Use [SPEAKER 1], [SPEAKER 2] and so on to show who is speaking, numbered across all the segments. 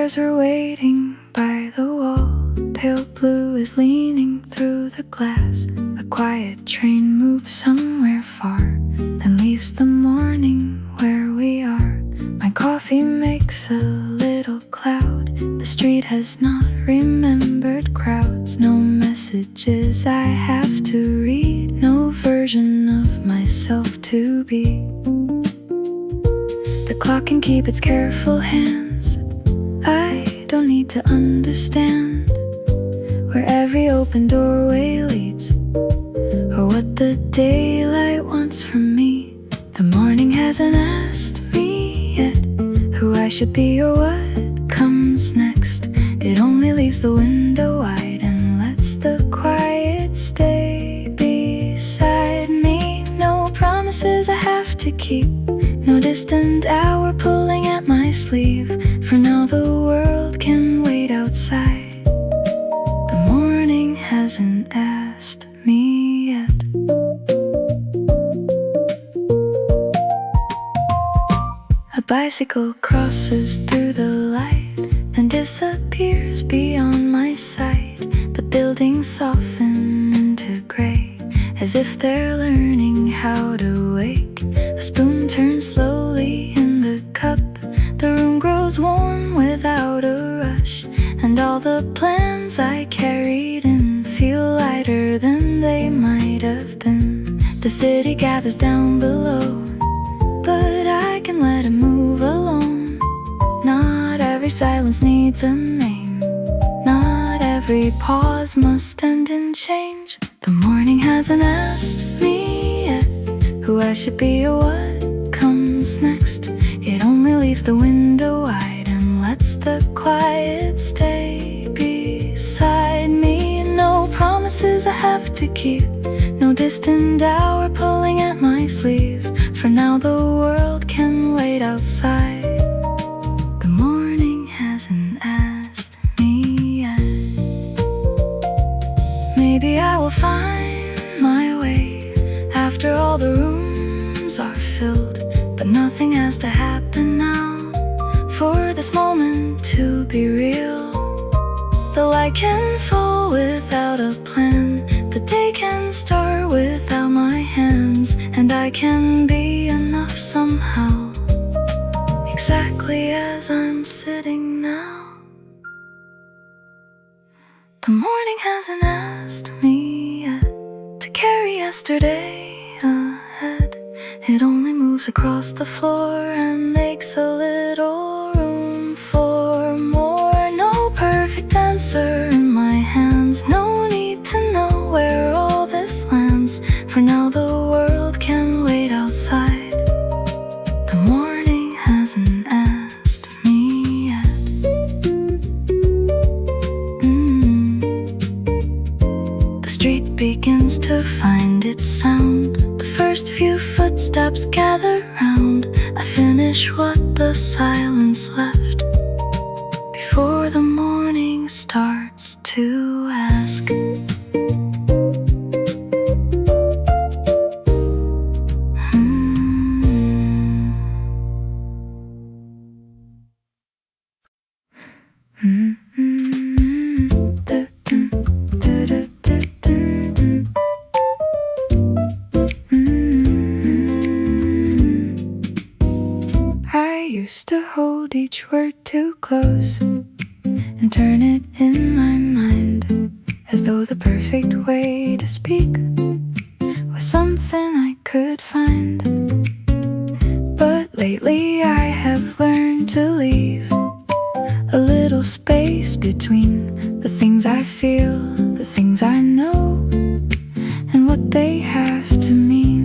[SPEAKER 1] Cars are waiting by the wall. Pale blue is leaning through the glass. A quiet train moves somewhere far, then leaves the morning where we are. My coffee makes a little cloud. The street has not remembered crowds. No messages I have to read. No version of myself to be. The clock can keep its careful hands. I don't need to understand where every open doorway leads, or what the daylight wants from me. The morning hasn't asked me yet who I should be or what comes next. It only leaves the window wide and lets the quiet stay beside me. No promises I have to keep, no distant hour pulling at my sleeve. For now the world can wait outside. The morning hasn't asked me yet. A bicycle crosses through the light and disappears beyond my sight. The buildings soften into gray, as if they're learning how to wake. A spoon turns slowly in the cup. The room grows warm without a rush, and all the plans I carried in feel lighter than they might have been. The city gathers down below, but I can let it move alone. Not every silence needs a name. Not every pause must end in change. The morning hasn't asked me yet who I should be or what comes next. It only leaves the window wide and lets the quiet stay beside me. No promises I have to keep, no distant hour pulling at my sleeve. For now the world can wait outside. The morning hasn't asked me yet. Maybe I will find my way after all the rooms are filled. But nothing has to happen now for this moment to be real. The light can fall without a plan. The day can start without my hands, and I can be enough somehow, exactly as I'm sitting now. The morning hasn't asked me yet to carry yesterday ahead. It only moves across the floor and makes a little room for more. No perfect answer in my hands. No need to know where all this lands. For now the world can wait outside. The morning hasn't asked me yet. The street begins to find its sound. First few footsteps gather round. I finish what the silence left before the morning starts to ask. Used to hold each word too close and turn it in my mind, as though the perfect way to speak was something I could find. But lately I have learned to leave a little space between the things I feel, the things I know, and what they have to mean.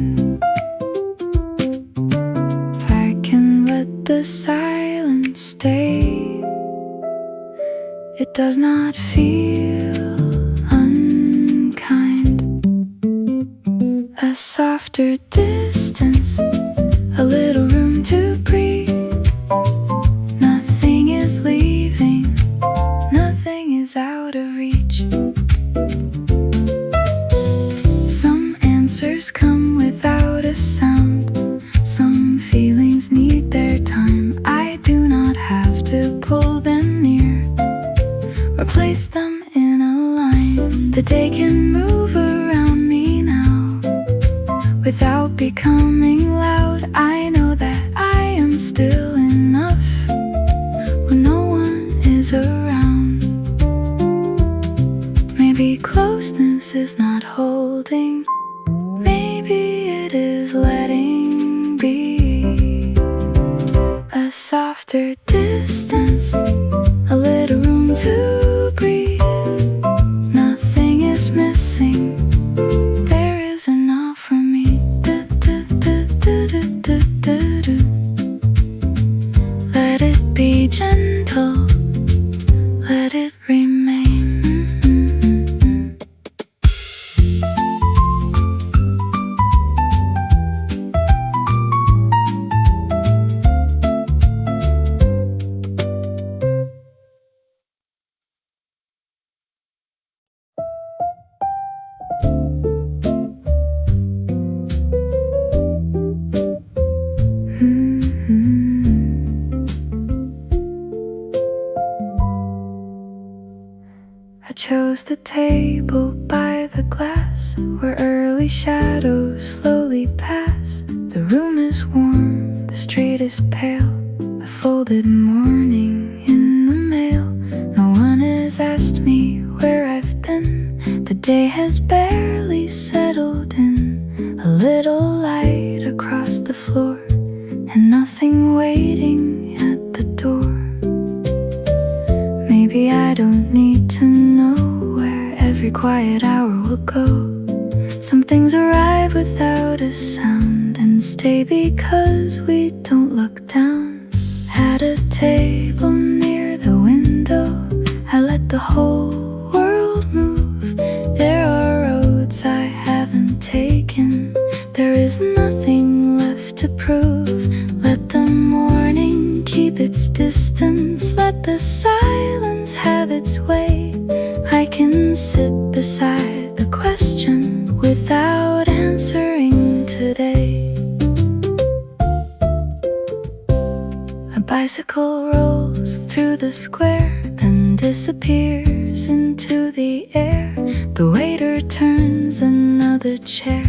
[SPEAKER 1] The silence stay. It does not feel unkind. A softer distance, a little room to breathe. Nothing is leaving, nothing is out of reach. Some answers come without a sound. Some feelings need their time. I do not have to pull them near. The day can move around me now without becoming loud. I know that I am still enough when no one is around. Maybe closeness is not holding, maybe it is letting be. A softer distance, a little room to breathe. Nothing is missing, there is enough for me. Let it be gentle, let it remain. I chose the table by the glass where early shadows slowly pass. The room is warm, the street is pale. I folded morning in the mail. No one has asked me where I've been. The day has barely settled in. A little light across the floor and nothing waiting at the door. Maybe I don't need to know where every quiet hour will go. Some things arrive without a sound and stay because we don't look down. At a table near the window, I let the whole world move. There are roads I haven't taken, there is nothing left to prove. Let the morning keep its distance, let the silence have its way. I can sit beside the question without answering today. A bicycle rolls through the square, then disappears into the air. The waiter turns another chair,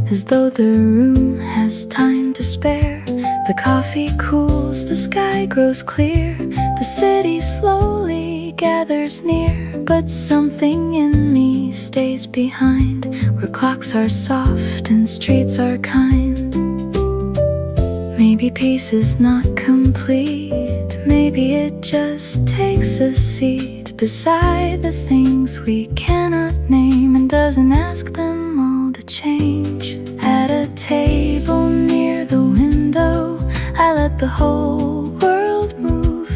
[SPEAKER 1] as though the room has time to spare. The coffee cools, the sky grows clear. The city slowly gathers near, but something in me stays behind, where clocks are soft and streets are kind. Maybe peace is not complete, maybe it just takes a seat beside the things we cannot name and doesn't ask them all to change. At a table near the window, I let the whole world move.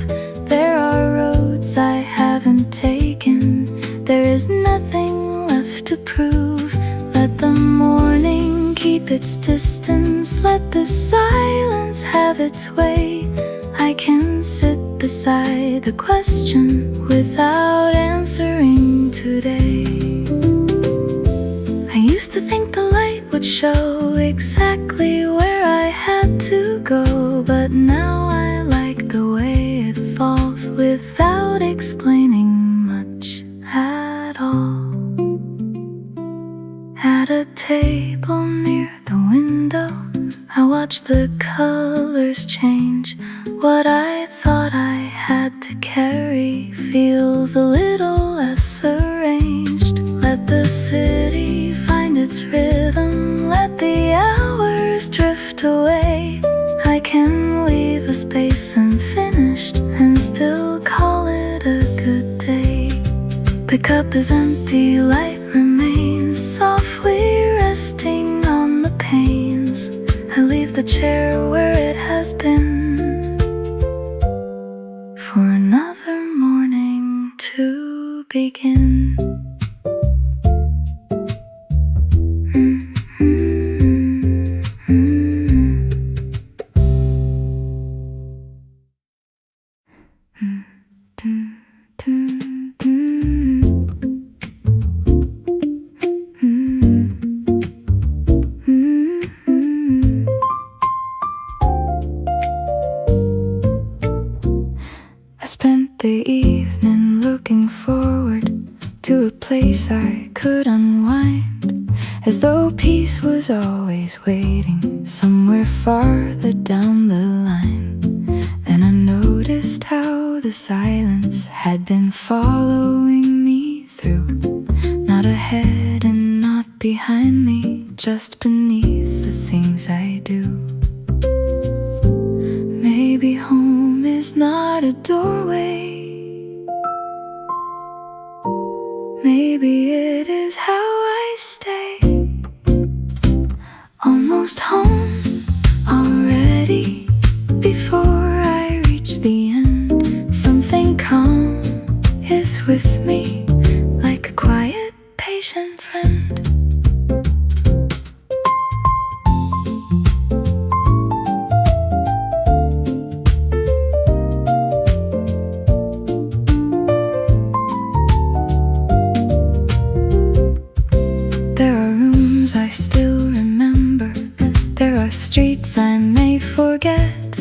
[SPEAKER 1] There are roads I haven't taken, there is nothing left to prove. Let the morning keep its distance, let the silence have its way. I can sit beside the question without answering today. I used to think the light would show exactly where I had to go, but now I like the way it falls without explaining much at all. At a table near the window, I watch the colors change. What I thought I had to carry feels a little less arranged. Let the city find its rhythm, let the hours drift away. I can leave a space unfinished and still call it a good day. The cup is empty, light remains softly resting on the panes. I leave the chair where it has been for another morning to begin. place I could unwind, as though peace was always waiting somewhere farther down the line. Then I noticed how the silence had been following me through, not ahead and not behind me, just beneath the things I do. Maybe home is not a doorway, maybe it is how I stay. Almost home already, before I reach the end. Something calm is with me, like a quiet, patient friend. There are rooms I still remember, there are streets I may forget,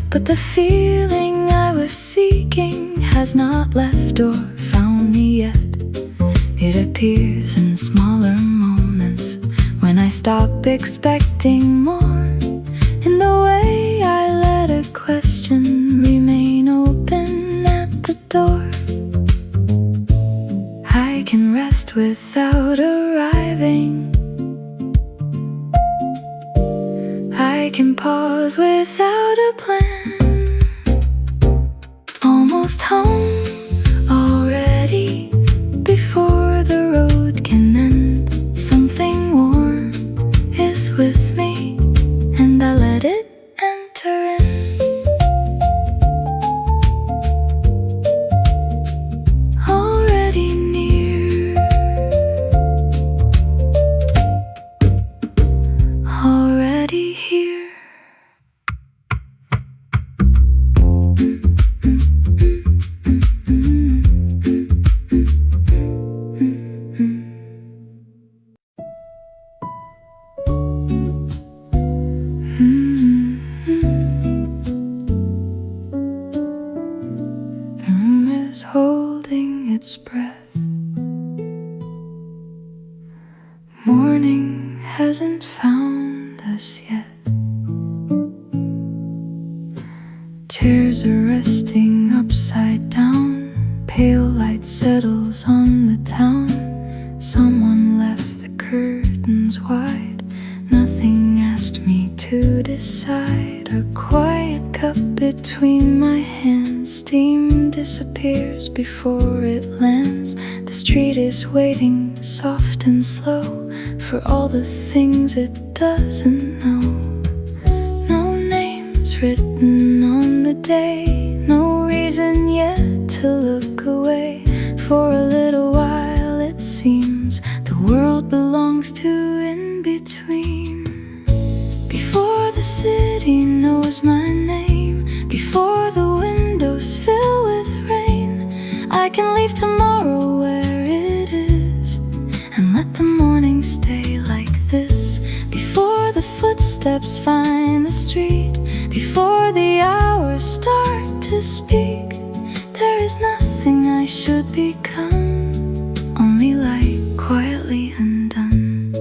[SPEAKER 1] but the feeling I was seeking has not left or found me yet. It appears in smaller moments, when I stop expecting more, in the way I let a question remain open at the door. I can rest without arriving, I can pause without a plan. Almost home already, before the road can end. Something warm is with me, and I let it enter in. Already near, already here. The room is holding its breath. Morning hasn't found us yet. Chairs are resting upside down, pale light settles on the town. Someone left the curtains wide, nothing asked me to decide. A quiet cup between my hands, steam disappears before it lands. The street is waiting, soft and slow, for all the things it doesn't know. No names written on the day, no reason yet to look away. For a little while it seems the world belongs to in between. Before the city knows my name, before the windows fill with rain, I can leave tomorrow where it is, and let the morning stay like this. Before the footsteps find the street, before the hours start to speak, there is nothing I should become, only light quietly undone.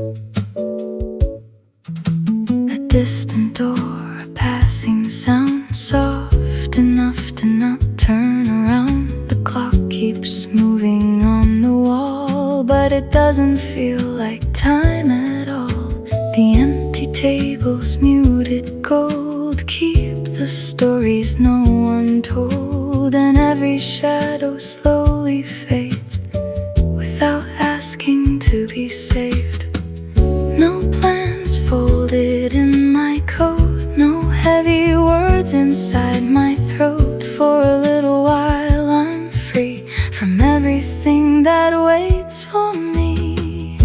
[SPEAKER 1] A distant door, a passing sound, soft enough to not turn around. The clock keeps moving on the wall, but it doesn't feel like time at all. The empty tables, muted gold, keep the stories no one told, and every shadow slowly fades without asking to be saved. No plans folded in my coat, no heavy words inside my throat. For a little while I'm free from everything that waits for me.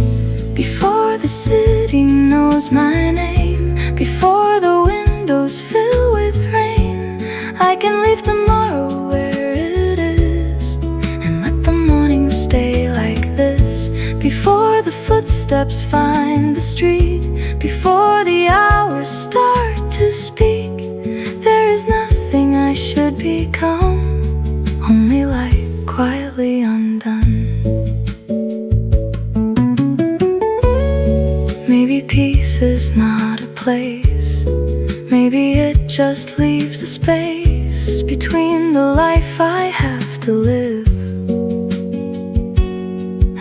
[SPEAKER 1] Before the city knows my name, before the windows fill with rain, I can leave tomorrow where it is, and let the morning stay like this. Before the footsteps find the street, before the hours start to speak, there is nothing I should become, only light quietly undone. just leaves a space between the life I have to live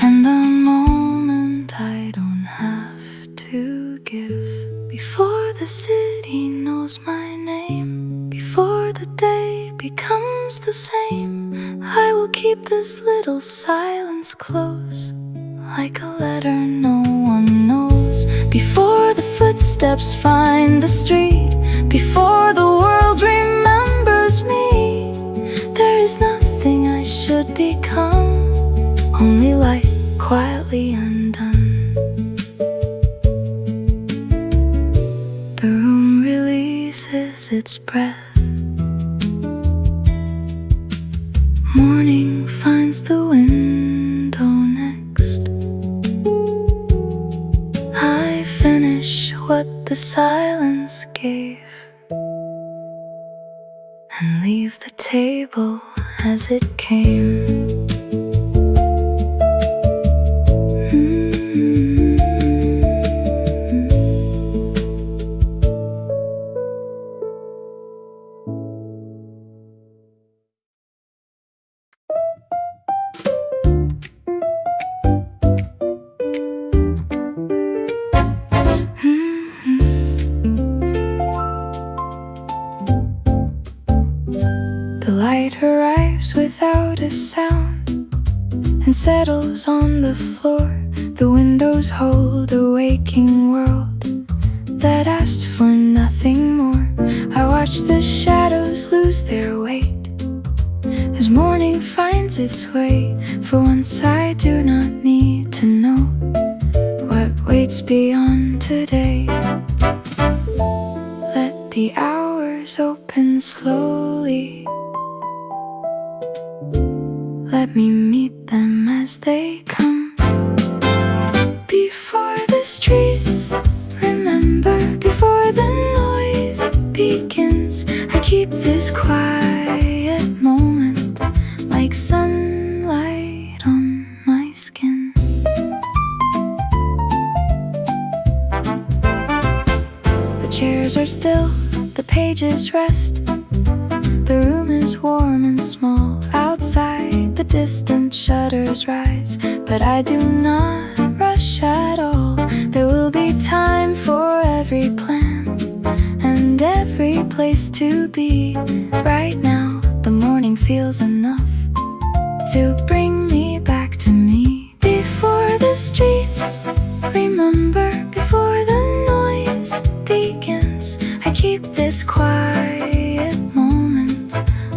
[SPEAKER 1] and the moment I don't have to give. Before the city knows my name, before the day becomes the same, I will keep this little silence close, like a letter no one knows. Before the footsteps find the street, before the world remembers me, there is nothing I should become, only light quietly undone. The room releases its breath. Morning finds the window next. I finish what the silence gave and leave the table as it came. The light arrives without a sound and settles on the floor. The windows hold a waking world that asked for nothing more. I watch the shadows lose their weight as morning finds its way. For once I do not need to know what waits beyond today. Let the hours open slowly. Let me meet them as they come. Before the streets remember, before the noise begins, I keep this quiet moment like sunlight on my skin. The chairs are still, the pages rest. The room is warm and small. Outside, the distant shutters rise, but I do not rush at all. There will be time for every plan and every place to be. Right now, the morning feels enough to bring me back to me. Before the streets remember, before the noise begins, I keep this quiet moment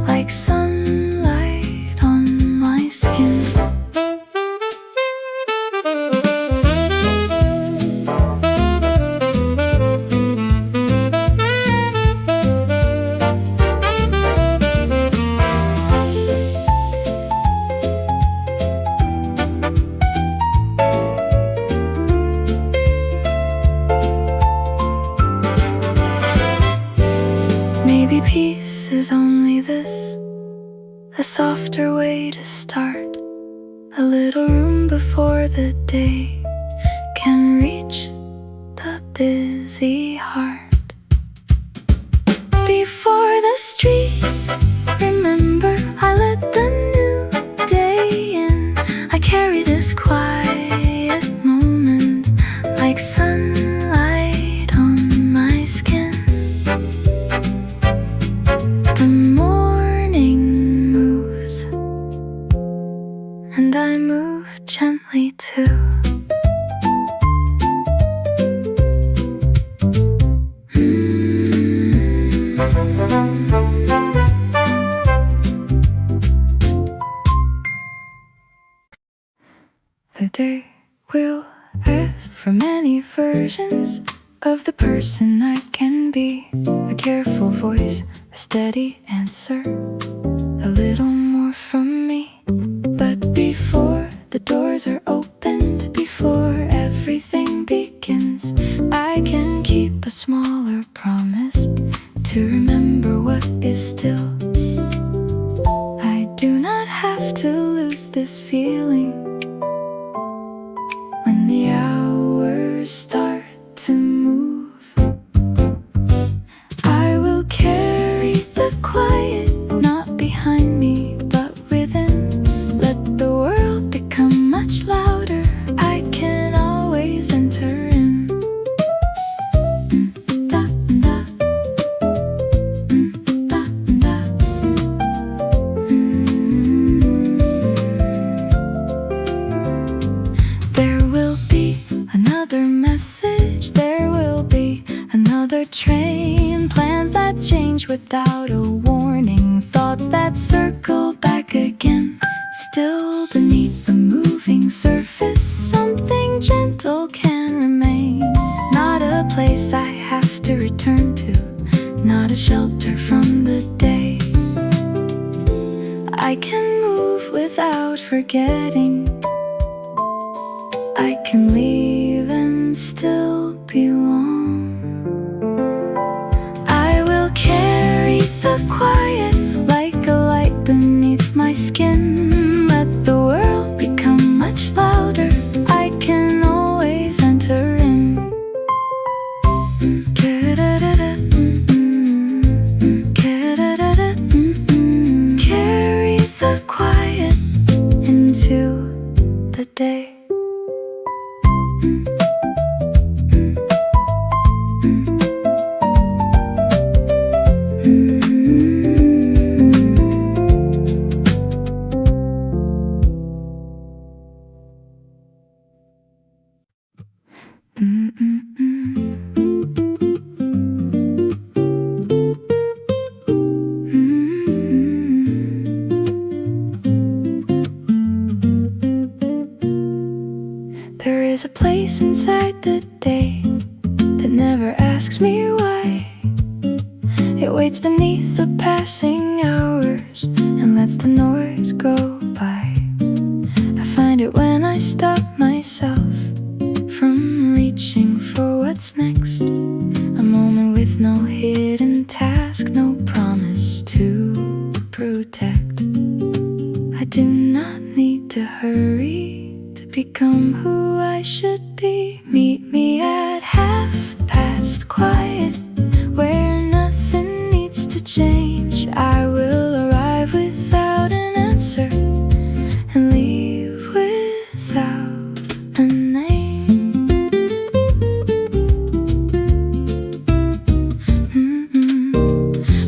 [SPEAKER 1] like sunlight on my skin. Maybe peace is only this, a softer way to start. A little room before the day can reach the busy heart. Before the streets remember, I let the new day in. I carry this quiet moment like sunlight on my skin. The morning moves, and I move gently too. The day will ask for many versions of the person I can be. A careful voice, a steady answer, a little more from me. But before the doors are opened, before everything begins, I can keep a smaller promise to remember what is still. I do not have to lose this feeling when the hours start to move. I will carry without a warning, thoughts that circle back again. Still beneath the moving surface, something gentle can remain. Not a place I have to return to, not a shelter from the day. I can move without forgetting, I can leave and still belong. I will carry the quiet like a light beneath my skin. Let the world become much louder, I can always enter in. Carry the quiet into the day. There is a place inside the day that never asks me why. It waits beneath the passing hours and lets the noise go by. I find it when I stop myself from reaching for what's next. A moment with no hidden task, no promise to protect. I do not need to hurry to become who I should be. Meet me at 1/2 quiet, where nothing needs to change. I will arrive without an answer and leave without a name.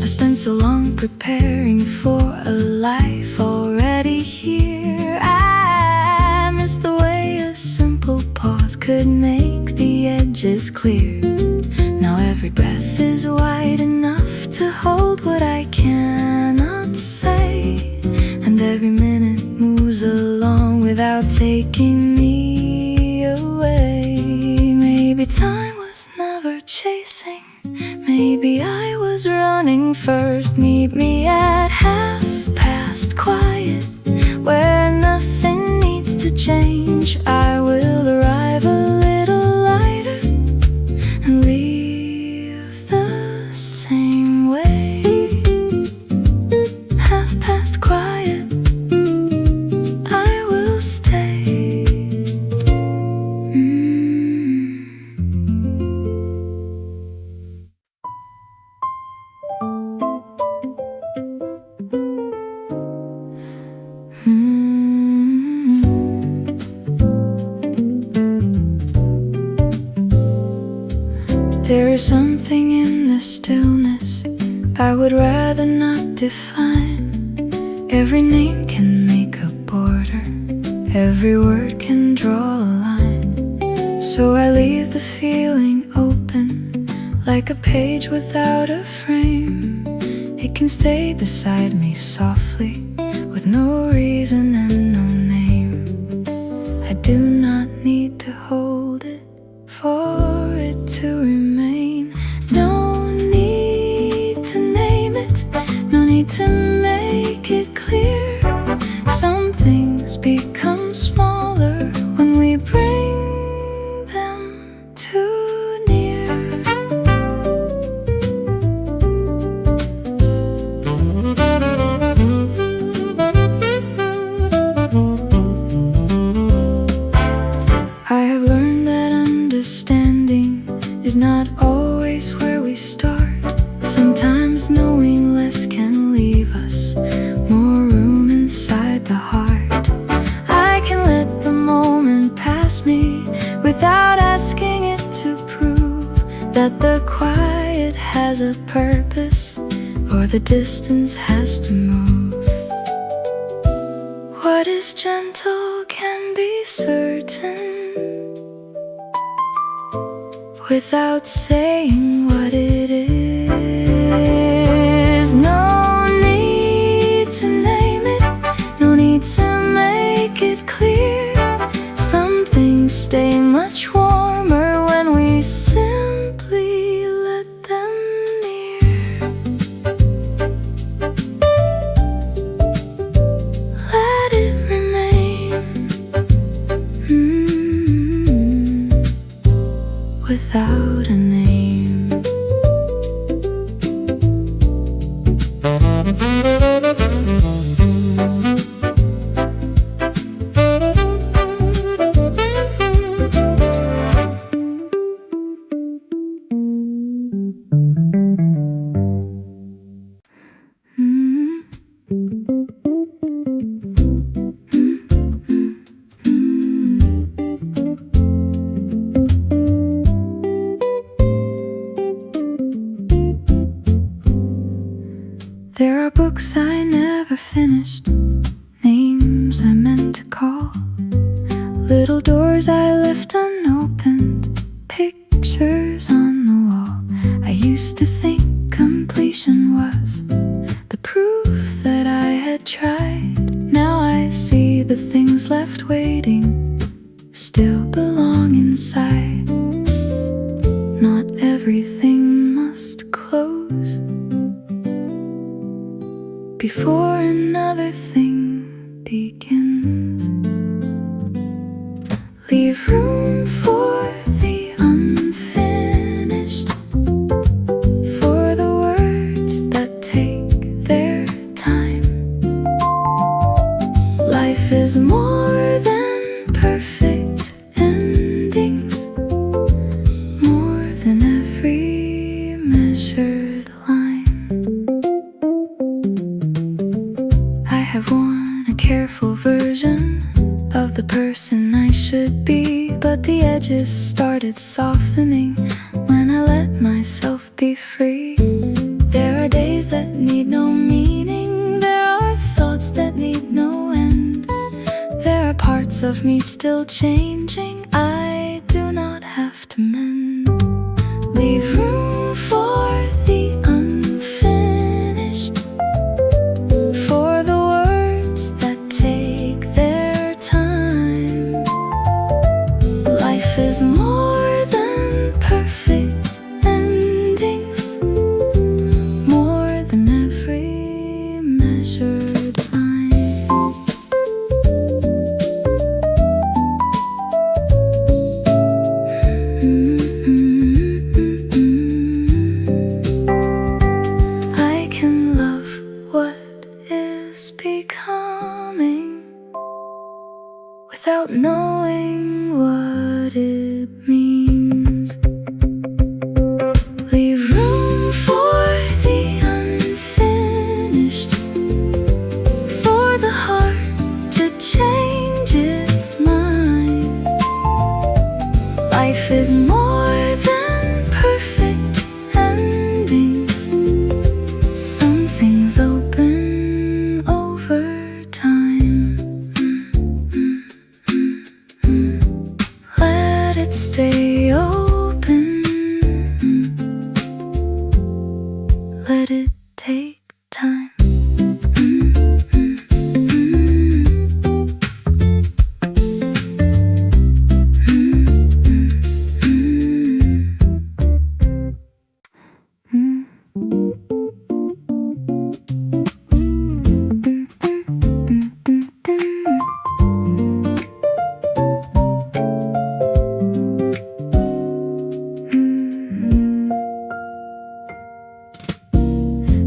[SPEAKER 1] I spent so long preparing for a life already here. I miss the way a simple pause could make the edges clear. Now every breath is wide enough to hold what I cannot say, and every minute moves along without taking me away. Maybe time was never chasing, maybe I was running first. Meet me at 1/2 quiet, where nothing needs to change. I will arrive a little lighter and leave the same way. 1/2 quiet, I will stay. There is something in the stillness I would rather not define. Every name can make a border, every word can draw a line. So I leave the feeling open, like a page without a frame. It can stay beside me softly, with no reason and no name. I do not need to hold it for it to remain. No need to name it, no need to make it clear. Some things become smaller when we bring them too near. I have learned that understanding is not always where we start. Sometimes knowing less can leave us more room inside the heart. I can let the moment pass me without asking it to prove that the quiet has a purpose, or the distance has to move. What is gentle can be certain, without saying what it is. call. Little doors I left unopened, pictures on the wall. I used to think completion was the proof that I had tried. Now I see the things left waiting still belong inside. Not everything must close before another thing begins. Leave room for the unfinished, for the words that take their time. Life is more than perfect endings, more than every measured line. I have worn a careful version of the person I should be, but the edges started softening when I let myself be free. There are days that need no meaning, there are thoughts that need no end. There are parts of me still changing, I do not have to mend. Leave room for the unfinished, for the words that take their time. Life is more than perfect endings, more than every measured line. I can love what is becoming without knowing what it means. Leave room for the unfinished, for the heart to change its mind. Life is more than perfect endings, some things open over time. Let it stay open, let it take time.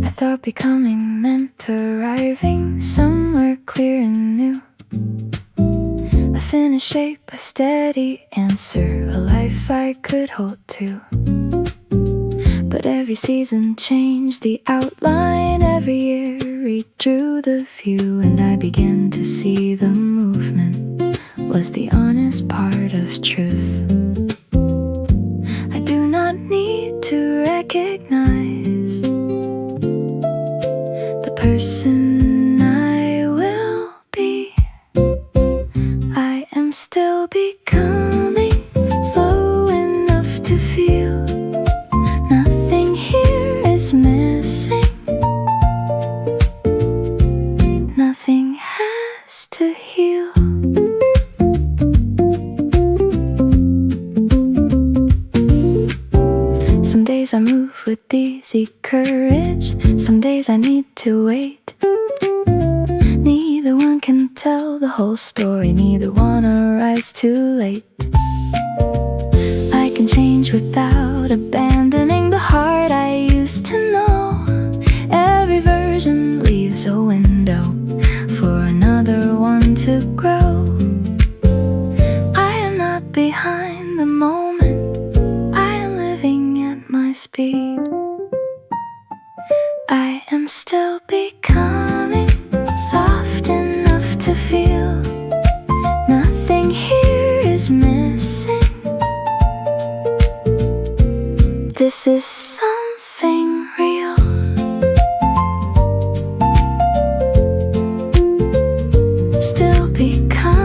[SPEAKER 1] I thought becoming meant arriving somewhere clear and new, a finished shape, a steady answer, a life I could hold to. But every season changed the outline, every year redrew the view, and I began to see the movement was the honest part of truth. I do not need to recognize the person I will be. I am still becoming, slow enough to feel nothing here is missing, nothing has to heal. Some days I move with easy courage, some days I need to wait. Neither one can tell the whole story, neither one arrives too late. I can change without abandoning the heart I used to know. Every version leaves a window for another one to grow. I am not behind the moment, I am living at my speed. I am still becoming, soft enough to feel nothing here is missing. This is something real. Still becoming.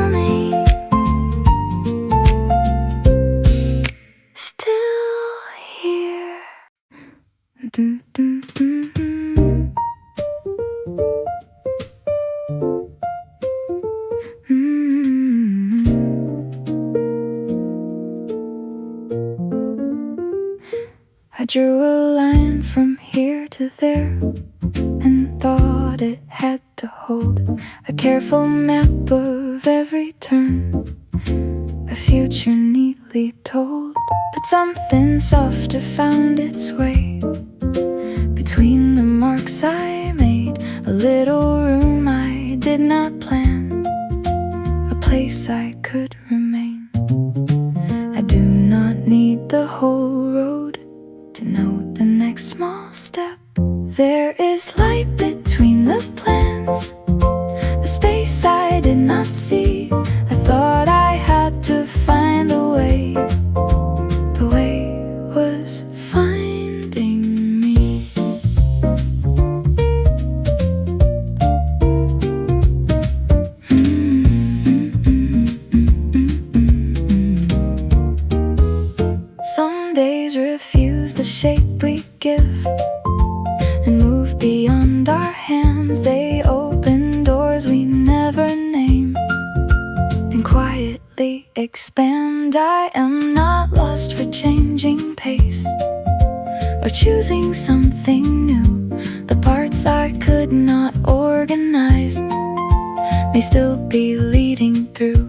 [SPEAKER 1] drew a line from here to there and thought it had to hold a careful map of every turn, a future neatly told. But something softer found its way between the marks I made, a little room I did not plan, a place I could remain. I do not need the whole road to know the next small step. There is light between the plans, a space I did not see. I thought I had to find a way. The way was finding me. Some days refuse the shape we give and move beyond our hands. They open doors we never name and quietly expand. I am not lost for changing pace or choosing something new. The parts I could not organize may still be leading through.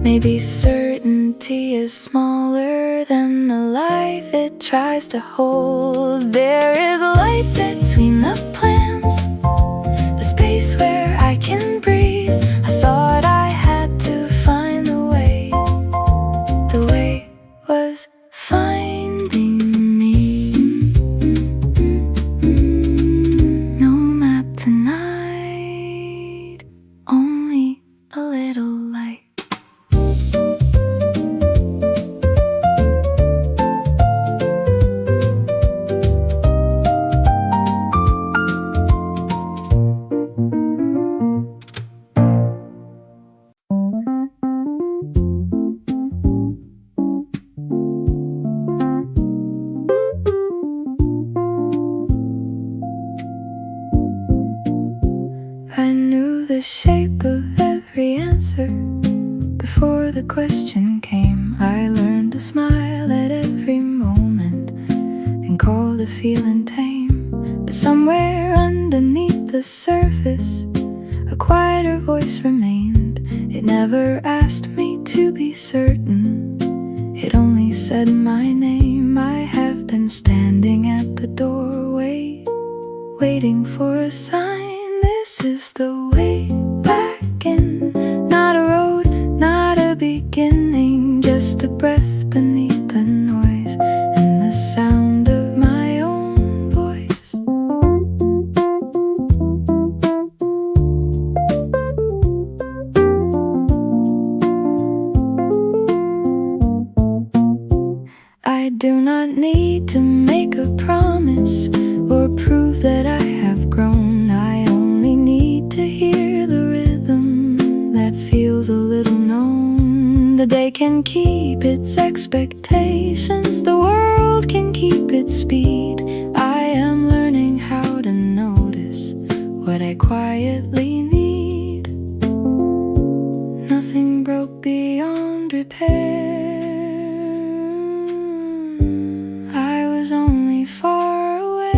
[SPEAKER 1] Maybe certainty is smaller than the life it tries to hold. There is a light between the plans, a space where I can breathe. I thought I had to find the way. The way was finding me. No map tonight, only a little light. I knew the shape of every answer before the question came. I learned to smile at every moment and call the feeling tame. But somewhere underneath the surface, a quieter voice remained. It never asked me to be certain, it only said my name. I have been standing at the doorway, waiting for a sign. This is the way back in. Not a road, not a beginning, just a breath beneath the noise and the sound of my own voice. I do not need to make a promise or prove that I have grown. I only need to hear the rhythm that feels a little known. The day can keep its expectations, the world can keep its speed. I am learning how to notice what I quietly need. Nothing broke beyond repair. I was only far away.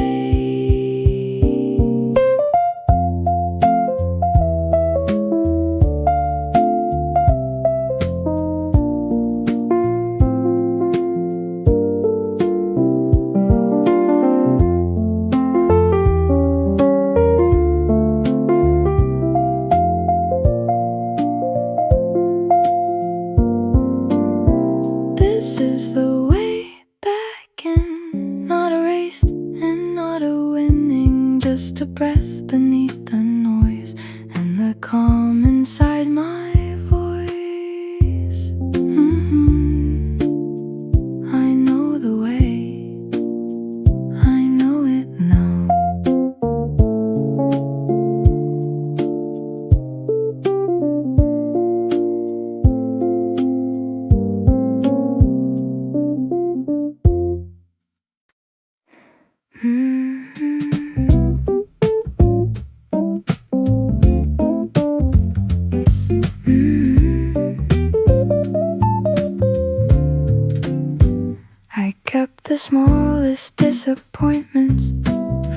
[SPEAKER 1] This is the way back in, not erased and not a winning, just a breath beneath the noise and the calm inside my voice. I know the way, I know it now. I kept the smallest endless disappointments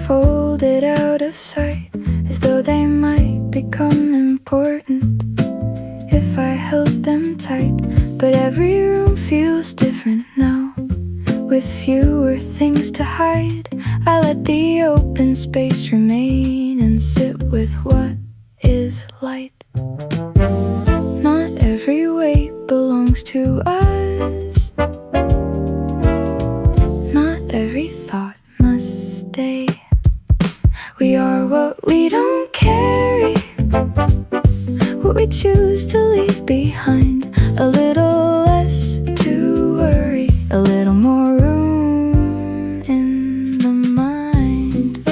[SPEAKER 1] folded out of sight, as though they might become important if I held them tight. But every room feels different now, with fewer things to hide. I let the open space remain and sit with what is light. Not every weight belongs to us, not every thought must stay. We are what we don't carry, what we choose to leave behind. A little less to worry, a little more room in the mind.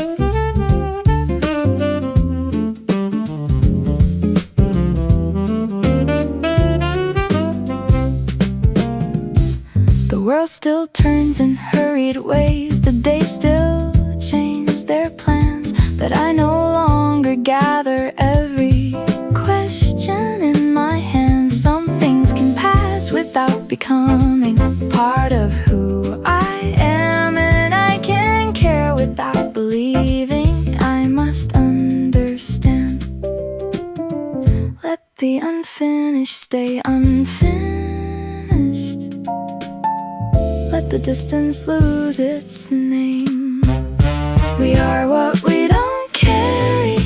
[SPEAKER 1] The world still turns in hurried ways, the days still change their plans, but I no longer gather every question in my hands. Some things can pass without becoming part of who I am, and I can care without believing I must understand. Let the unfinished stay unfinished, let the distance lose its name. We are what we don't carry,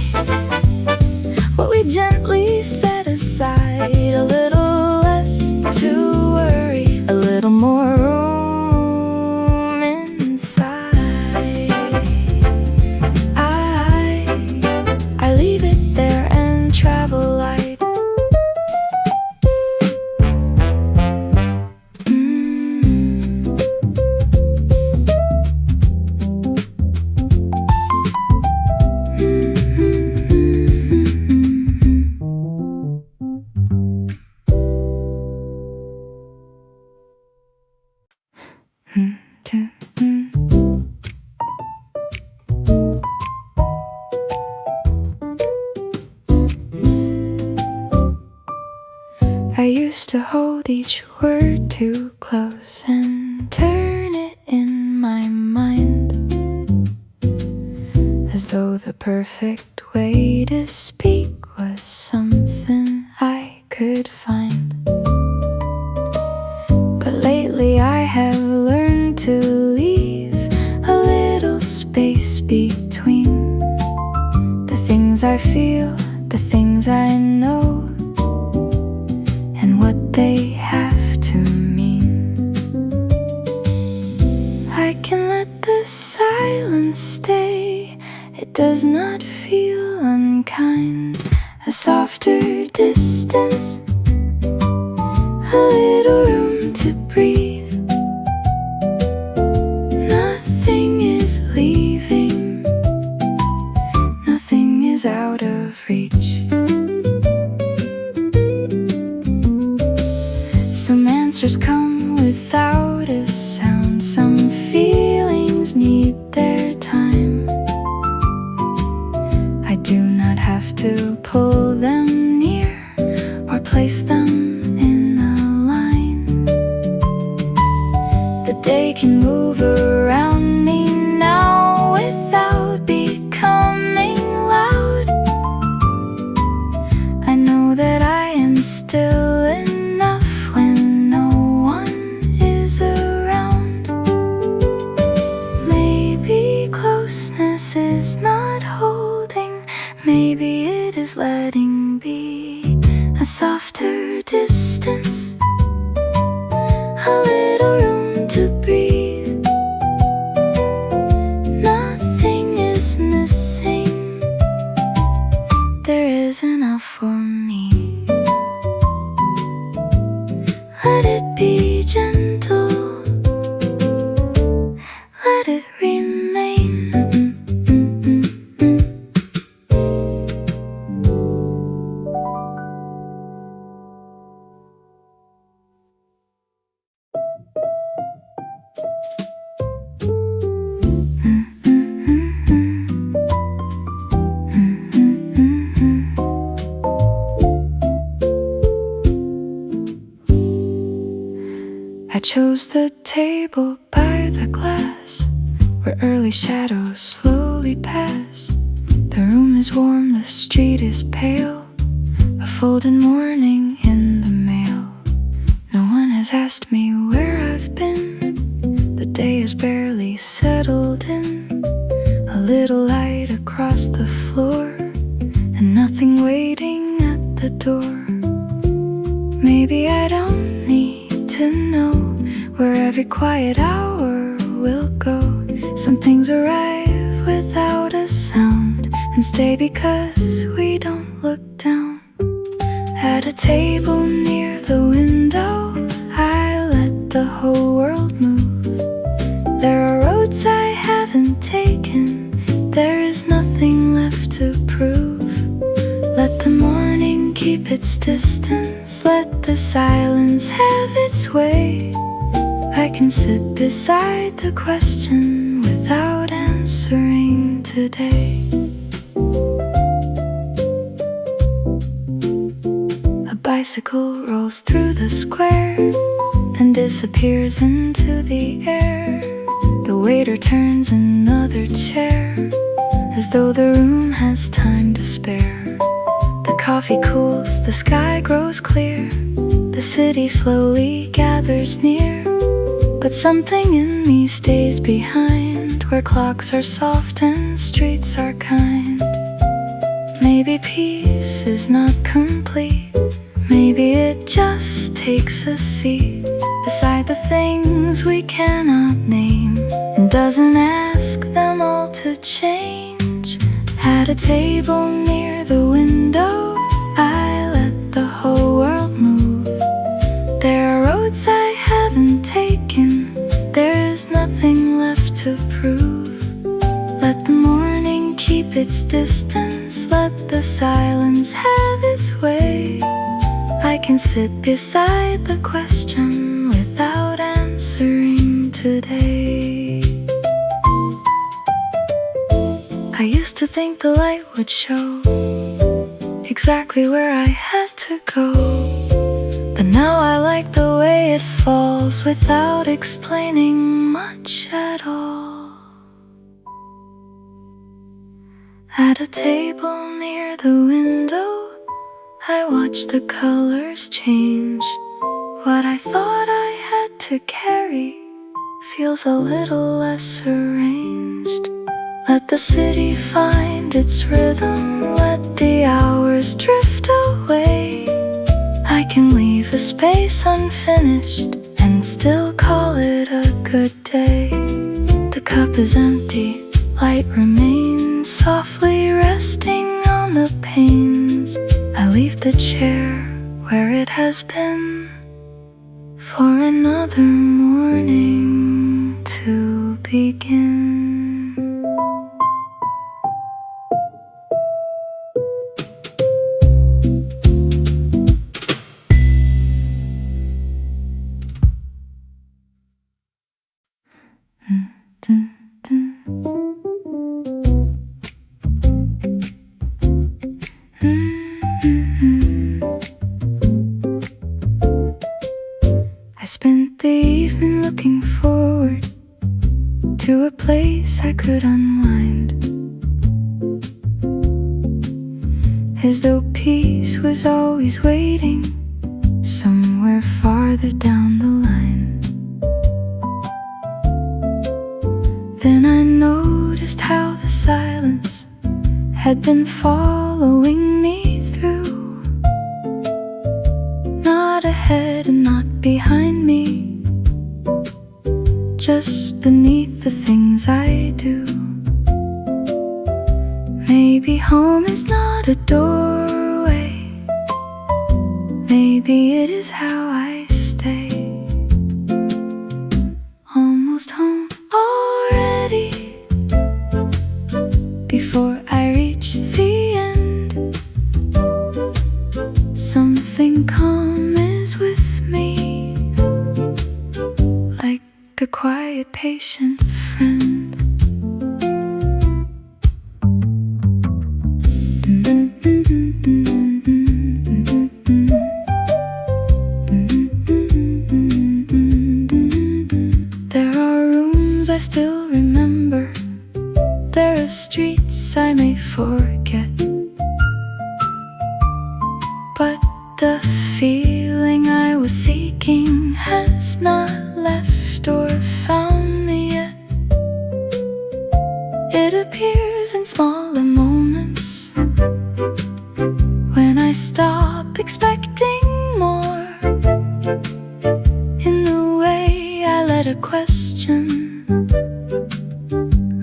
[SPEAKER 1] what we gently set aside. A little less to worry, a little more room inside. I leave it there and travel light. I used to hold each word too close and turn it in my mind, as though the perfect way to speak was something I could find. But lately I have learned to leave a little space between the things I feel, the things I know, and what they have to mean. I can let the silence stay, it does not feel unkind. A softer distance, a little room to breathe. Nothing is leaving, nothing is out of reach. Some answers come without a sound, some feelings need their time. I do not have to pull them near or place them in a line. The day can move around me now without becoming loud. I know that I am still enough when no one is around. Maybe closeness is not holding, maybe it is letting be. A softer distance, a little room to breathe. Nothing is missing, there is enough for me. Let it be gentle, let it remain. I chose the table by the glass early shadows slowly pass. The room is warm, the street is pale. A folded morning in the mail. No one has asked me where I've been. The day is barely settled in. A little light across the floor, and nothing waiting at the door. Maybe I don't need to know where every quiet hour will go. Some things arrive without a sound and stay because we don't look down. At a table near the window, I let the whole world move. There are roads I haven't taken. There is nothing left to prove. Let the morning keep its distance. Let the silence have its way. I can sit beside the question without answering today. A bicycle rolls through the square, then disappears into the air. The waiter turns another chair, as though the room has time to spare. The coffee cools, the sky grows clear. The city slowly gathers near, but something in me stays behind, where clocks are soft and streets are kind. Maybe peace is not complete. Maybe it just takes a seat beside the things we cannot name, and doesn't ask them all to change. At a table near the window, I let the whole world move. There are roads I haven't taken. There is nothing left to prove. Let the morning keep its distance. Let the silence have its way. I can sit beside the question without answering today. I used to think the light would show exactly where I had to go, but now I like the way it falls without explaining much at all. At a table near the window, I watch the colors change. What I thought I had to carry feels a little less arranged. Let the city find its rhythm. Let the hours drift away. I can leave a space unfinished and still call it a good day. The cup is empty, light remains softly resting on the panes. I leave the chair where it has been for another morning to begin. I spent the evening looking forward to a place I could unwind, as though peace was always waiting somewhere farther down the line. Then I noticed how the silence had been following me through, not ahead and not behind me, just beneath the things I do. Maybe home is not a doorway. Maybe it is how I stay. Almost home already, before I reach the end. Something calm is with me, like a quiet, patient friend. There are rooms I still remember, was seeking has not left or found me yet. It appears in smaller moments, when I stop expecting more, in the way I let a question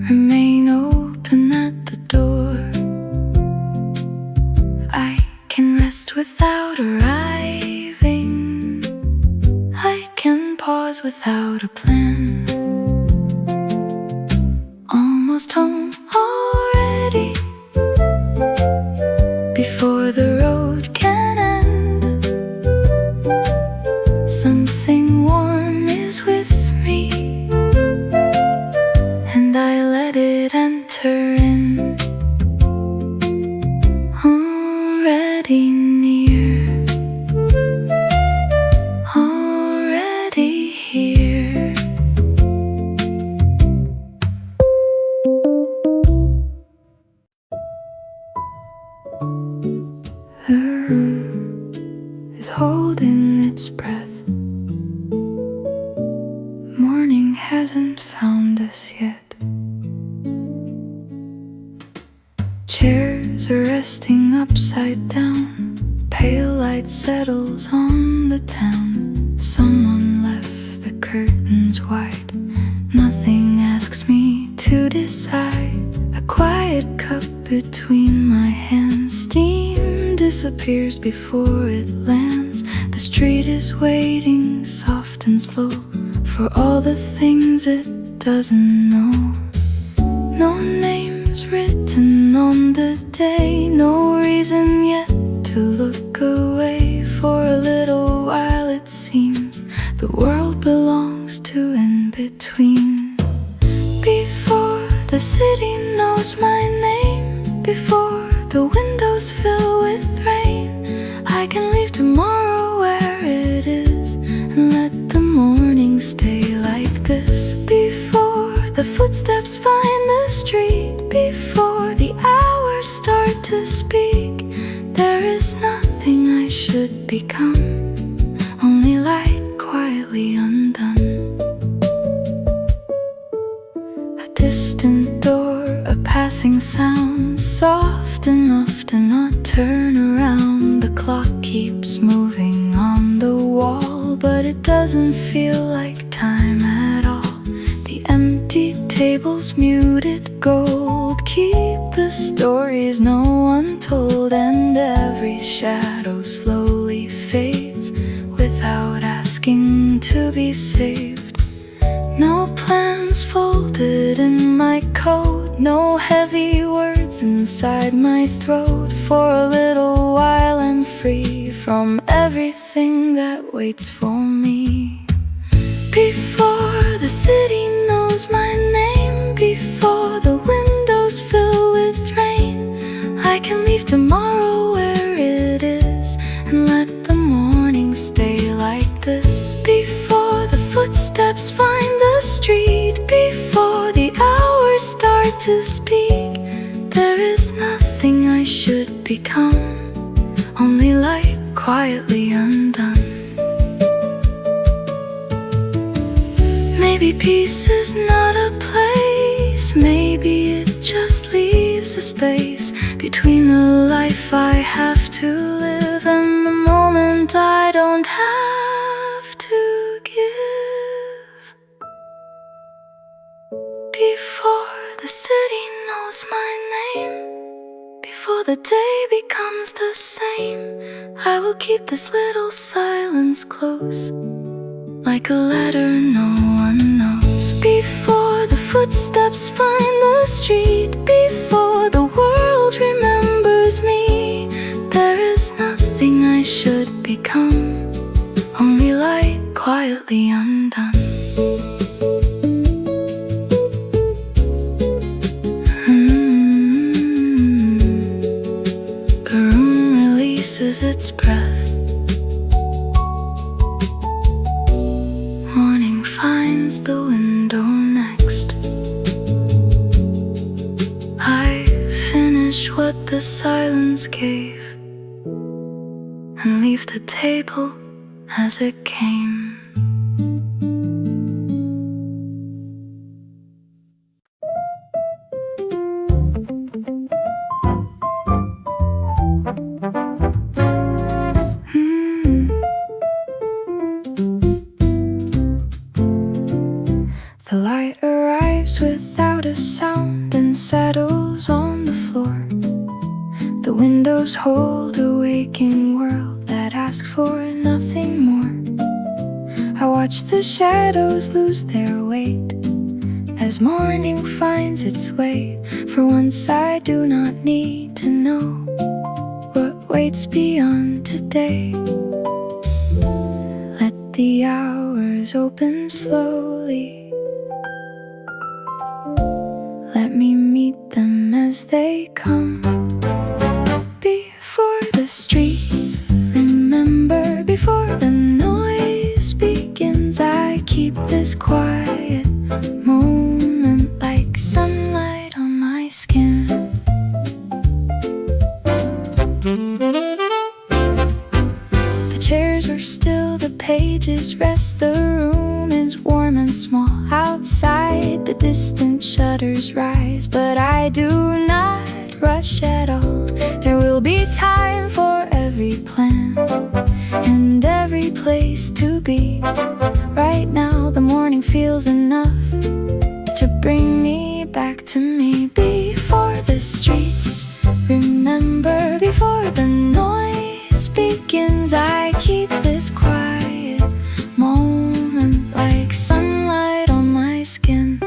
[SPEAKER 1] remain open at the door. I can rest without arriving, I can pause without a plan. Almost home already, before the road can end. Something warm is with me, and I let it enter in. Already near, already here. The room is holding its breath. Morning hasn't found us yet. Chairs are resting upside down. Pale light settles on the town. Someone left the curtains wide. Nothing asks me to decide. A quiet cup between my hands. Steam disappears before it lands. The street is waiting, soft and slow, for all the things it doesn't know. No names written on the day, no reason yet to look away. For a little while it seems the world belongs to in between. Before the city knows my name, before the windows fill with rain, I can leave tomorrow where it is and let the morning stay like this. Before the footsteps find the street, before the hours start to speak, there is nothing I should become, only light quietly undone. A distant door, a passing sound, soft enough to not turn around. The clock keeps moving on the wall, but it doesn't feel like time at all. The empty tables, muted gold, keep the stories no one told, and every shadow slowly fades without asking to be saved. No plans folded in my coat, no heavy words inside my throat. For a little while I'm free from everything that waits for me. Before the city knows my name, before the windows fill with rain, I can leave tomorrow where it is and let the morning stay like this. Before the footsteps find the street, before the hours start to speak, there is nothing I should become, only light quietly undone. Maybe peace is not a place, maybe it just leaves a space between the life I have to live and the moment I don't have to give. Before the city knows my name, before the day becomes the same, I will keep this little silence close, like a letter no one knows. Before the footsteps find the street, before the world remembers me, there is nothing I should become, only light quietly undone. The room releases its breath. Finds the window next. I finish what the silence gave and leave the table as it came. The light arrives without a sound and settles on the floor. The windows hold a waking world that asks for nothing more. I watch the shadows lose their weight as morning finds its way. For once I do not need to know what waits beyond today. Let the hours open slowly. Let me meet them as they come. Before the streets remember, before the noise begins, I keep this quiet moment like sunlight on my skin. The chairs are still, the pages rest, the room is warm and small. Outside the distant shutters rise, but I do not rush at all. There will be time for every plan and every place to be. Right now the morning feels enough to bring me back to me. Before the streets remember, before the noise begins, I keep this quiet moment like sunlight on my skin.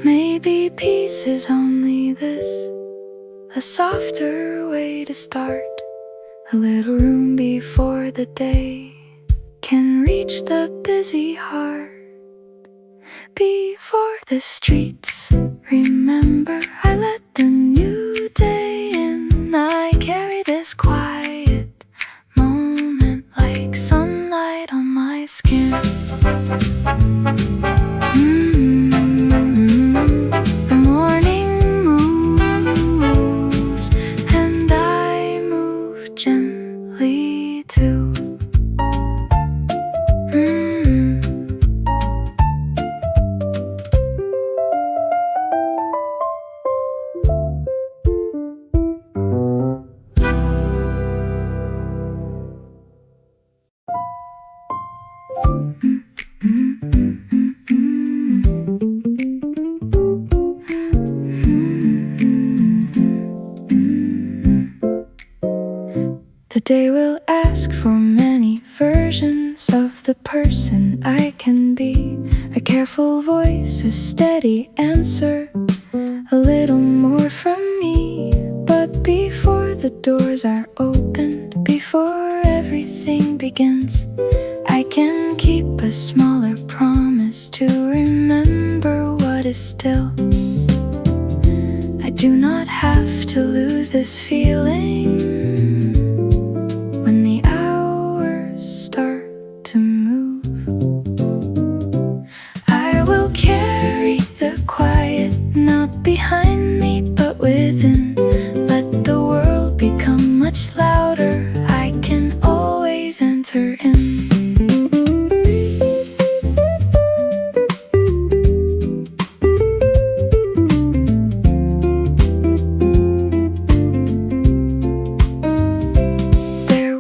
[SPEAKER 1] Maybe peace is only this, a softer way to start. A little room before the day can reach the busy heart. Before the streets remember, I let the new day in. I carry this quiet moment like sunlight on my skin. The morning moves and I move gently too. The day will ask for many versions of the person I can be. A careful voice, a steady answer, a little more from me. But before the doors are opened, before everything begins, I can keep a smaller promise to remember what is still. I do not have to lose this feeling when the hours start to move. I will carry the quiet, not behind me but within. Let the world become much louder, I can always enter in. There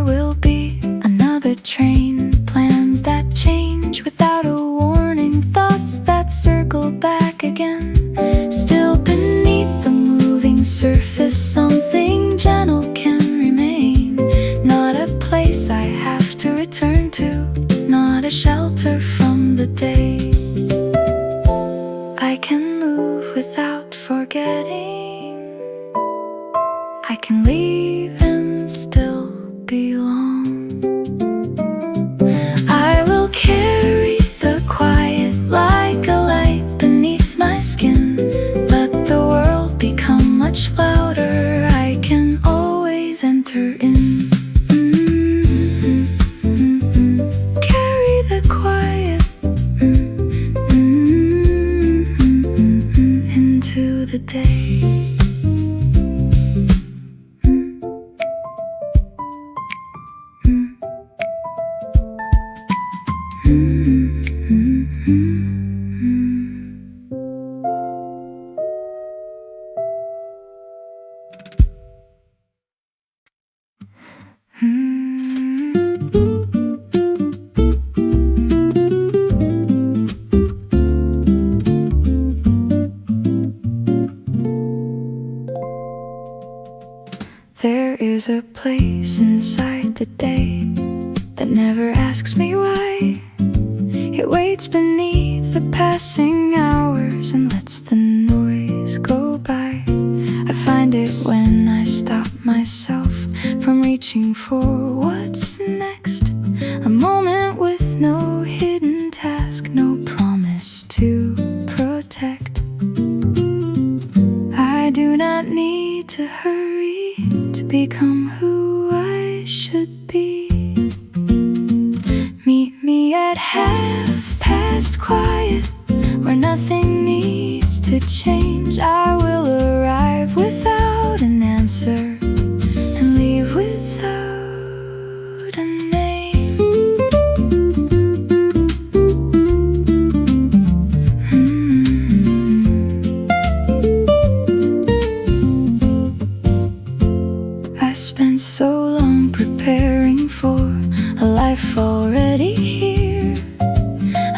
[SPEAKER 1] will be another train, plans that change without a warning, thoughts that circle back again. Still beneath the moving surface, something gentle can remain. Not a place I have to return to, not a shelter from the day. I can move without forgetting, I can leave and still belong. I will carry the quiet, place inside the day that never asks me why. It waits beneath the passing hours and lets the noise go by. I find it when I stop myself from reaching for what's next. A moment with no hidden task, no promise to protect. I do not need to hurry to become who I should be. Meet me at 1:30 quiet, where nothing needs to change. I will arrive without an answer and leave without a name. I spent so long preparing for a life already here.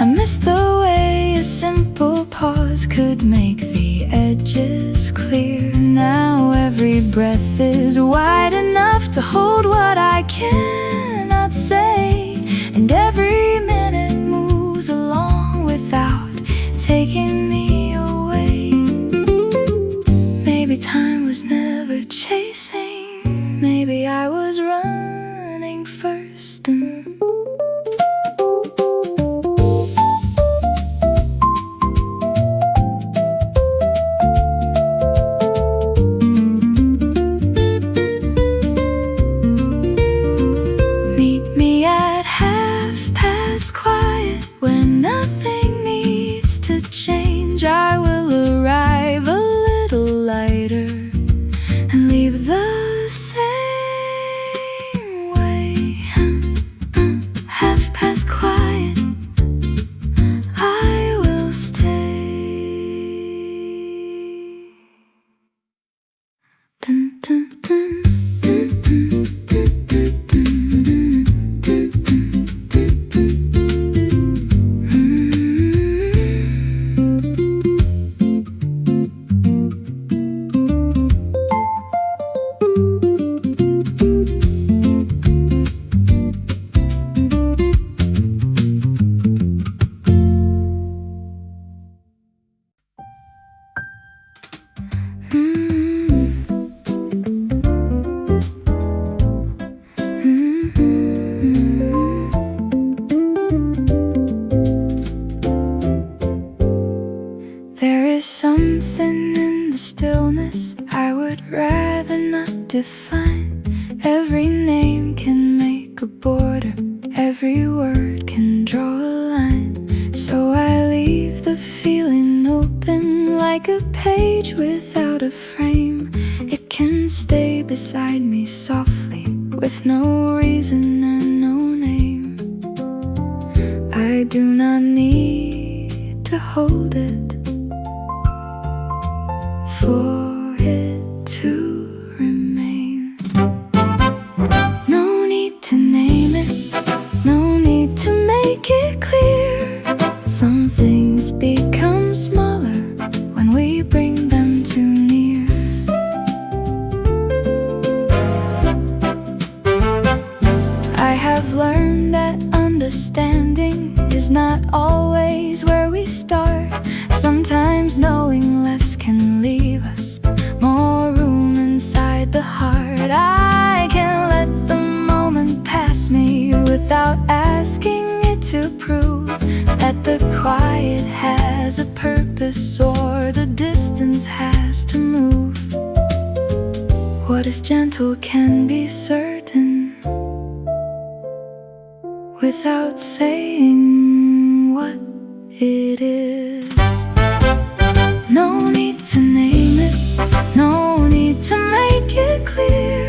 [SPEAKER 1] I miss the way a simple pause could make the edges clear. Now every breath is wide enough to hold what I cannot say, and every minute moves along without taking me away. Maybe time was never chasing, maybe I was running first. Meet me at 1:30 quiet, when nothing needs to change. I will arrive a little lighter and leave the same way. 1:30 quiet, I will stay. Dun, dun, dun, dun, dun, dun, dun, dun, dun, dun, dun. There is something in the stillness I would rather not define. Every name can make a border, every word can draw a line. So I leave the feeling open, like a page without a frame. It can stay beside me softly, with no reason and no name. I do not need to hold it for it to remain. No need to name it, no need to make it clear. Some things become smaller when we bring them too near. I have learned that understanding is not always where we start. Sometimes knowing less can leave us more room inside the heart. I can let the moment pass me without asking it to prove that the quiet has a purpose or the distance has to move. What is gentle can be certain without saying what it is. No need to name it, no need to make it clear.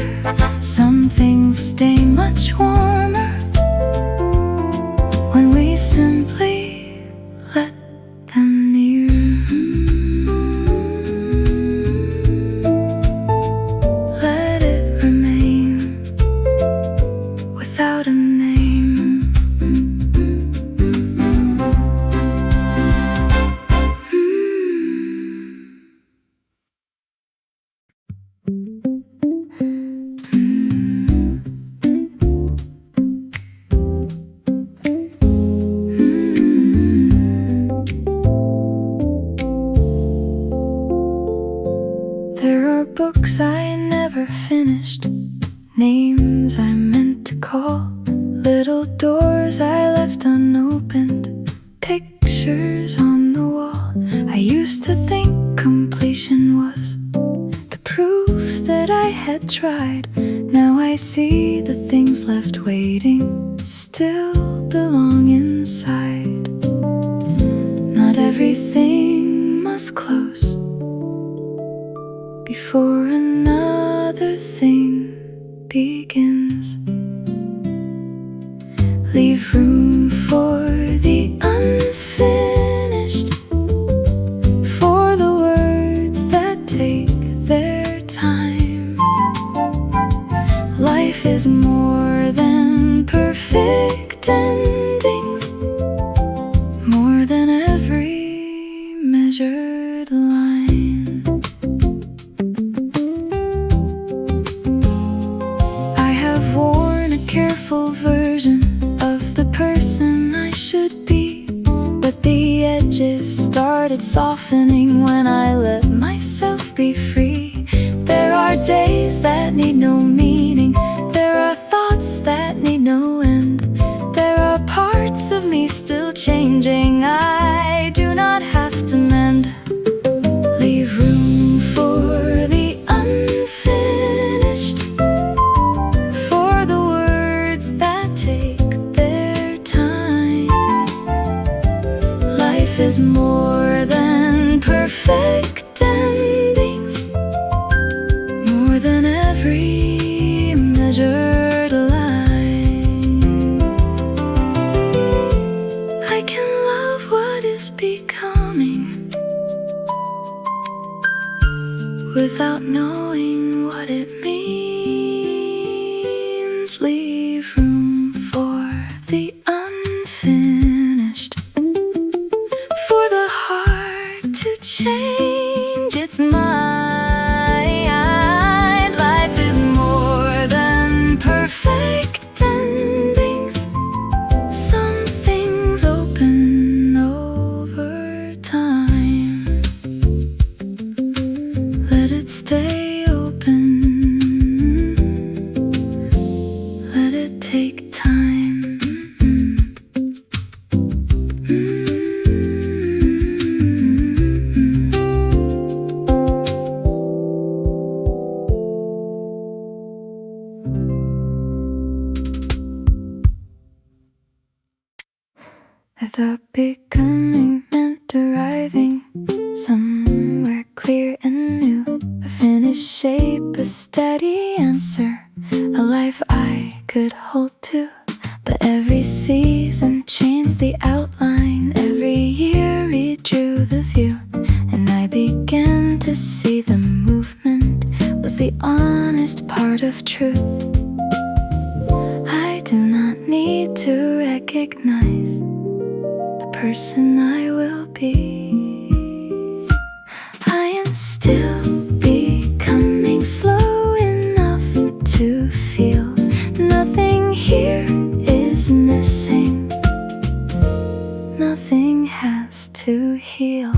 [SPEAKER 1] Some things stay much warmer when we simply let them near. Let it remain without a name. pictures on the wall. I used to think completion was the proof that I had tried. Now I see the things left waiting still belong inside. Not everything must close before another thing begins. Leave room for the unfinished, for the words that take their time. Life is more than perfect endings, more than every measured line. I have worn a careful version of the person I should be, but the edges started softening when I let myself be free. There are days that need no meaning, there are thoughts that need no end, there are parts of me still changing I do not have to mend. Leave room for the unfinished, for the words that take their time. Life is more than perfect endings, more than every measured line. I can love what is becoming without knowing what it means. Leave room for the unfinished, for the heart to change its mind. Life is more than perfect endings. Some things open over time. Let it stay open. Let it take time. I thought becoming meant arriving somewhere clear and new, a finished shape, a steady answer, a life I could hold to. But every season changed the outline, every year redrew the view, and I began to see the movement was the honest part of truth. I do not need to recognize the person I will be. I am still becoming slow enough to feel nothing here is missing. Nothing has to heal.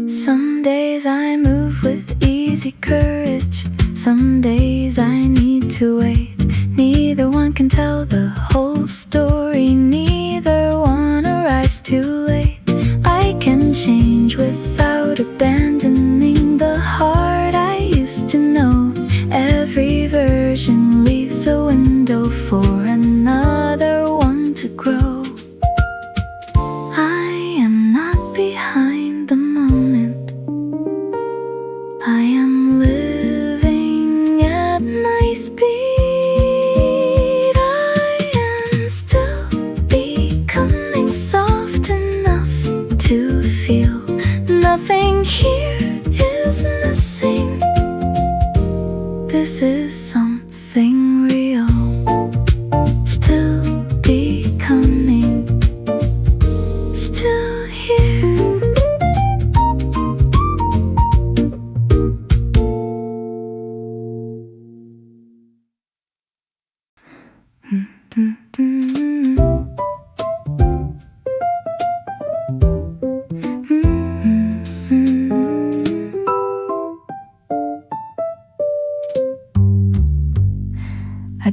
[SPEAKER 1] Some days I move with easy courage, some days I need to wait. Neither one can tell the whole story, neither one arrives too late. I can change without abandoning the heart I used to know. Every version leaves a window for another one to grow. I am not behind the moment, I am living at my speed. I am still becoming soft enough to feel nothing here is missing. This is something real. Still becoming, still here.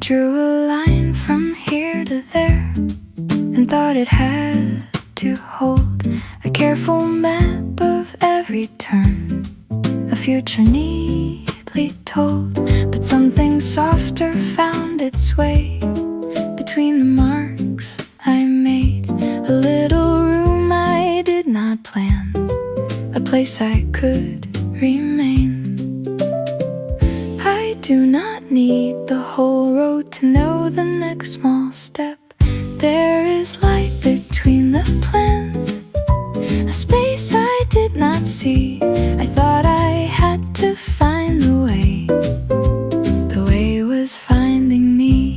[SPEAKER 1] drew a line from here to there and thought it had to hold a careful map of every turn, a future neatly told. But something softer found its way between the marks I made, a little room I did not plan, a place I could remain. I do not need the whole road to know the next small step. There is light between the plans, a space I did not see. I thought I had to find the way was finding me.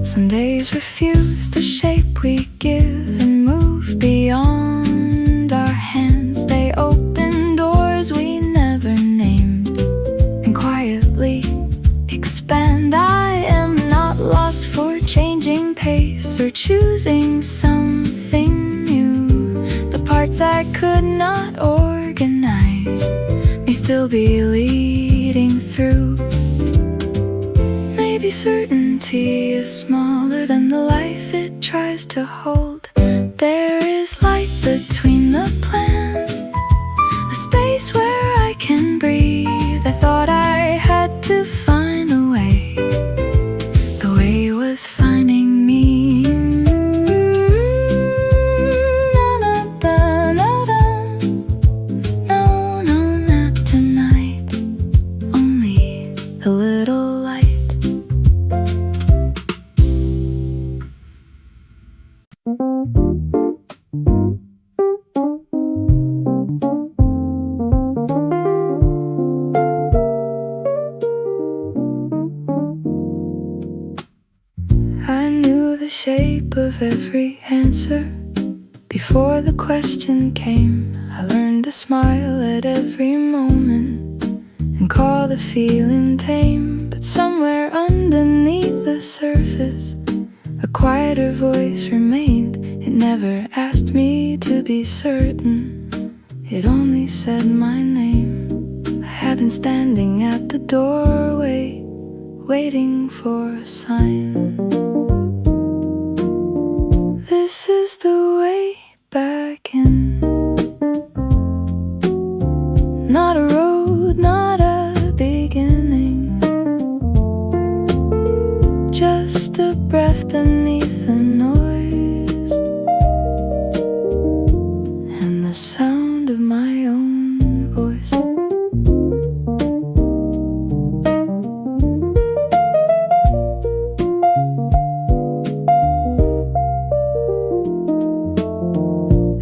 [SPEAKER 1] Some days refuse the shape we give and move beyond our hands. They open doors we never named and quietly expand. I am not lost for changing pace or choosing something new. The parts I could not organize may still be leading through. Maybe certainty is smaller than the life it tries to hold. There is light between the plans, a space where I can breathe. I thought I had to find the way was finding me. No, not tonight, only a little light. I knew the shape of every answer before the question came. I learned to smile at every moment and call the feeling tame. But somewhere underneath the surface, a quieter voice remained. It never asked me to be certain, it only said my name. I had been standing at the doorway, waiting for a sign. This is the way back in. Not a road, not a beginning, just a breath beneath the noise and the sound of my own voice.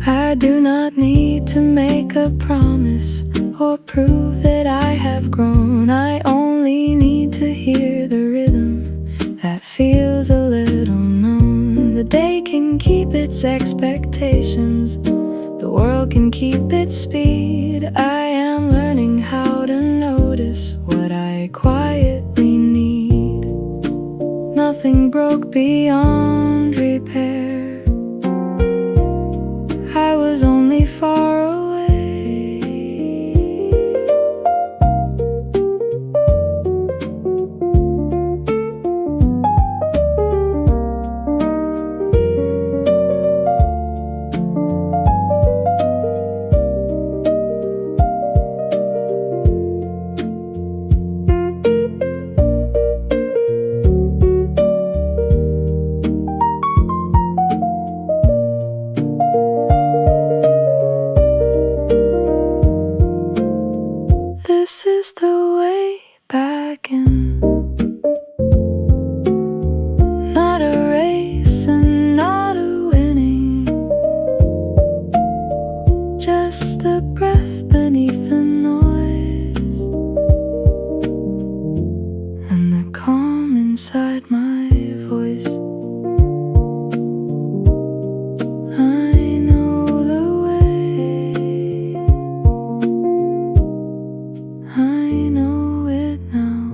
[SPEAKER 1] I do not need to make a promise or prove that I have grown. I only need to hear the rhythm that feels a little known. The day can keep its expectations, the world can keep its speed. I am learning how to notice what I quietly need. Nothing broke beyond repair, I was only far away. This is the way back in. Not a race and not a winning, just a breath beneath the noise and the calm inside my voice. I know the way, I know it now.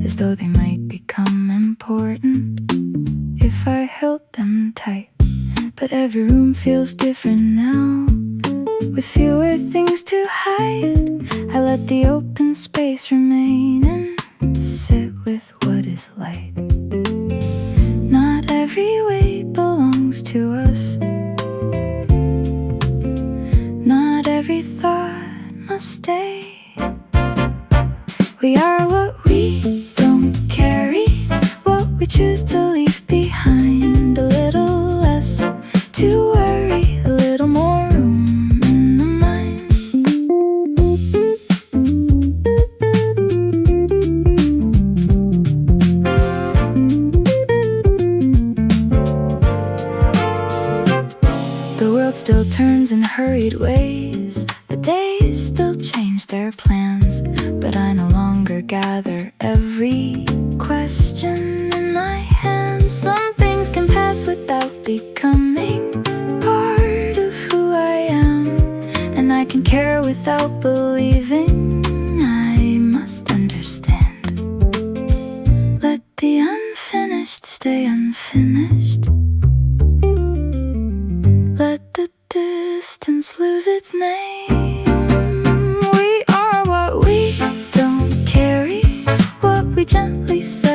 [SPEAKER 1] as though they might become important if I held them tight. But every room feels different now, with fewer things to hide. I let the open space remain and sit with what is light. Not every weight belongs to us. Not every thought must stay. We are what we don't carry, what we choose to leave behind. A little less to worry, a little more room in the mind. The world still turns in hurried ways. The days still change their plans, but I no longer gather every question in my hands. Some things can pass without becoming part of who I am, and I can care without believing. I must understand. Let the unfinished stay unfinished. Let the distance lose its name. We are what we don't carry, what we gently say.